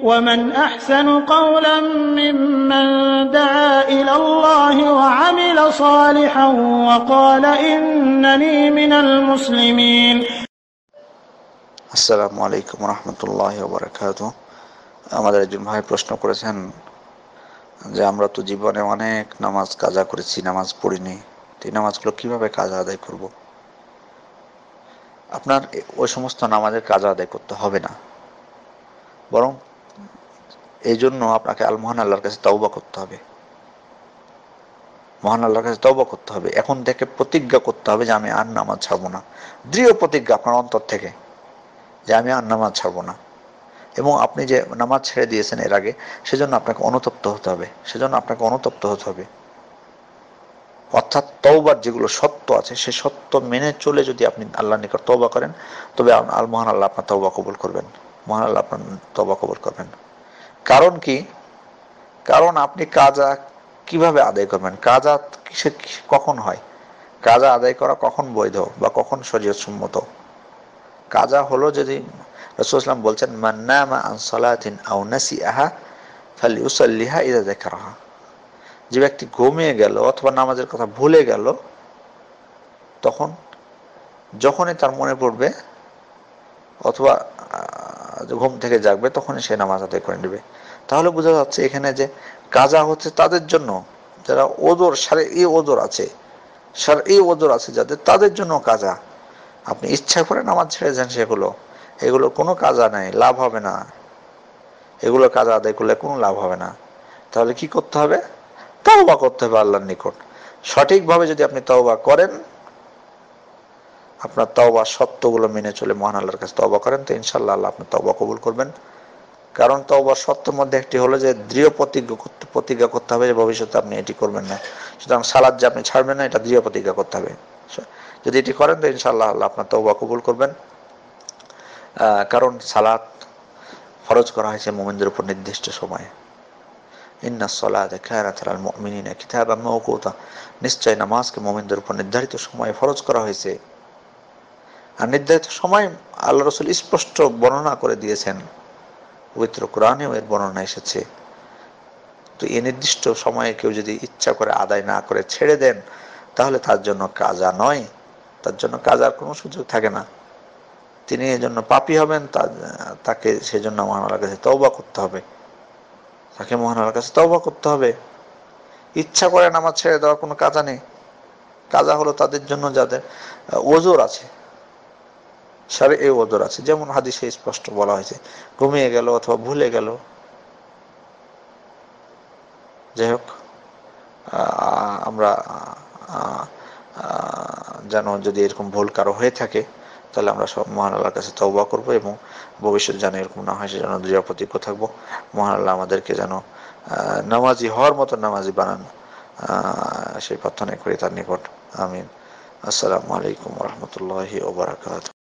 ومن أحسن قولا ممن دعا إلى الله وعمل صالحا وقال إنني من المسلمين. আসসালামু আলাইকুম রহমতুল্লাহি ওয়া বারাকাতুহু। আমাদের একজন ভাই প্রশ্ন করেছেন যে আমরা তো জীবনে অনেক নামাজ কাজা করেছি, নামাজ পড়িনি, এই নামাজগুলো কিভাবে কাজা আদায় করব? আপনার ওই সমস্ত নামাজের কাজা আদায় করতে হবে না, বরং এই জন্য আপনাকে মহান আল্লাহর কাছে তওবা করতে হবে। মহান আল্লাহর কাছে তওবা করতে হবে, এখন থেকে প্রতিজ্ঞা করতে হবে যে আমি আর নামাজ ছাড়বো না। দৃঢ় প্রতিজ্ঞা আপনার অন্তর থেকে যে আমি আর নামাজ ছাড়বো না। এবং আপনি যে নামাজ ছেড়ে দিয়েছেন এর আগে, সেজন্য আপনাকে অনুতপ্ত হতে হবে। অর্থাৎ তওবার যেগুলো সত্য আছে, সে সত্য মেনে চলে যদি আপনি আল্লাহর নিকট তওবা করেন, তবে মহান আল্লাহ আপনার তওবা কবুল করবেন। মহান আল্লাহ আপনার তওবা কবুল করবেন। কারণ কি? কারণ আপনি কাজা কিভাবে আদায় করবেন? কাজা কখন হয়? কাজা আদায় করা কখন বৈধ বা কখন শরীয়তসম্মত? কাজা হলো যদি রাসূলুল্লাহ সাল্লাল্লাহু আলাইহি ওয়াসাল্লাম বলছেন, মান নামা আন সালাতিন আও নাসিআহা ফালিউসাল্লিহা ইযা যাকারাহা। যে ব্যক্তি ঘুমিয়ে গেল অথবা নামাজের কথা ভুলে গেল, যখনই তার মনে পড়বে অথবা ঘুম থেকে জাগবে, তখনই সে নামাজ আদায় করে নেবে। তাহলে বোঝা যাচ্ছে এখানে যে কাজা হচ্ছে তাদের জন্য যারা ওযর শারঈ ওযর আছে যাদের, তাদের জন্য কাজা। আপনি ইচ্ছা করে নামাজ ছেড়েছেন, এগুলো কোনো কাজা নাই, লাভ হবে না। এগুলো কাজা আদায় করলে কোনো লাভ হবে না। তাহলে কি করতে হবে? তওবা করতে হবে আল্লাহর নিকট। সঠিকভাবে যদি আপনি তওবা করেন, আপনার তওবা সত্যগুলো মেনে চলে মহান আল্লাহর কাছে তওবা করেন, তো ইনশাআল্লাহ আল্লাহ আপনার তওবা কবুল করবেন। কারণ তওবার সত্যের মধ্যে একটি হলো যে দৃঢ় প্রতিজ্ঞা করতে হবে যে ভবিষ্যতে আপনি এটি করবেন না। সুতরাং সালাত যে আপনি ছাড়বেন না, এটা দৃঢ় প্রতিজ্ঞা করতে হবে। যদি এটি করেন, তো ইনশাআল্লাহ আল্লাহ আপনার তওবা কবুল করবেন। কারণ সালাত ফরজ করা হয়েছে মুমিনদের উপর নির্দিষ্ট সময়ে। ইন্নাস সালাতা কানাত আলাল মুমিনিনা কিতাবাম মাওকুতা। নিশ্চয় নামাজকে মুমিনদের উপর নির্ধারিত সময়ে ফরজ করা হয়েছে। আর নির্ধারিত সময় আল্লাহ রাসূল স্পষ্ট বর্ণনা করে দিয়েছেন, পবিত্র কোরআনেও এর বর্ণনা এসেছে। তো এই নির্দিষ্ট সময়ে কেউ যদি ইচ্ছা করে আদায় না করে ছেড়ে দেন, তাহলে তার জন্য কাজা নয়, তার জন্য কাজার কোনো সুযোগ থাকে না। তিনি এজন্য পাপী হবেন, তাকে সেজন্য মহান আল্লাহর কাছে তওবা করতে হবে। ইচ্ছা করে নামাজ ছেড়ে দেওয়ার কোনো কাজা নেই। কাজা হলো তাদের জন্য যাদের ওযর আছে, শারঈ ওযর আছে। যেমন হাদিসে স্পষ্ট বলা হয়েছে, ঘুমিয়ে গেল অথবা ভুলে গেল। যাই হোক, আমরা যেন যদি এরকম ভুল কারো হয়ে থাকে, তাহলে আমরা সব মহান আল্লাহর কাছে তওবা করব এবং ভবিষ্যৎ যেন এরকম না হয় সেজন্য দৃঢ় প্রতিজ্ঞ থাকবো। মহান আল্লাহ আমাদেরকে যেন নামাজি হওয়ার মতো নামাজি বানান, সেই প্রার্থনা করি তার নিকট। আমিন। আসসালামু আলাইকুম ওয়া রাহমাতুল্লাহি ওয়া বারাকাতুহু।